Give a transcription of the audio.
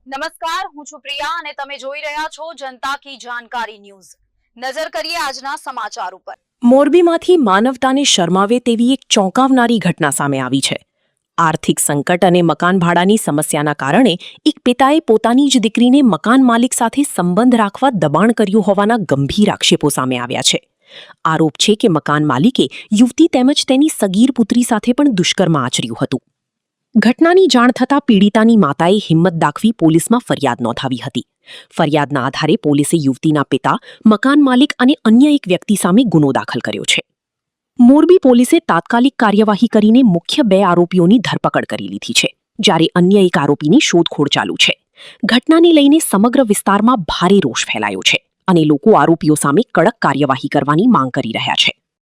નમસ્કાર, હું છું પ્રિયા અને તમે જોઈ રહ્યા છો જનતા કી જાણકારી ન્યૂઝ। નજર કરીએ આજના સમાચાર ઉપર। મોરબીમાંથી માનવતાને શરમાવે તેવી એક ચોંકાવનારી ઘટના સામે આવી છે। આર્થિક સંકટ અને મકાન ભાડાની સમસ્યાના કારણે એક પિતાએ પોતાની જ દીકરીને મકાન માલિક સાથે સંબંધ રાખવા દબાણ કર્યું હોવાના ગંભીર આક્ષેપો સામે આવ્યા છે। આરોપ છે કે મકાન માલિકે યુવતી તેમજ તેની સગીર પુત્રી સાથે પણ દુષ્કર્મ આચર્યું હતું। ઘટનાની જાણ થતાં પીડિતાની માતાએ હિંમત દાખવી પોલીસમાં ફરિયાદ નોંધાવી હતી। ફરિયાદના આધારે પોલીસે યુવતીના પિતા, મકાન માલિક અને અન્ય એક વ્યક્તિ સામે ગુનો દાખલ કર્યો છે। મોરબી પોલીસે તાત્કાલિક કાર્યવાહી કરીને મુખ્ય 2 આરોપીઓની ધરપકડ કરી લીધી છે, જ્યારે અન્ય એક આરોપીની શોધખોળ ચાલુ છે। ઘટનાને લઈને સમગ્ર વિસ્તારમાં ભારે રોષ ફેલાયો છે અને લોકો આરોપીઓ સામે કડક કાર્યવાહી કરવાની માંગ કરી રહ્યા છે।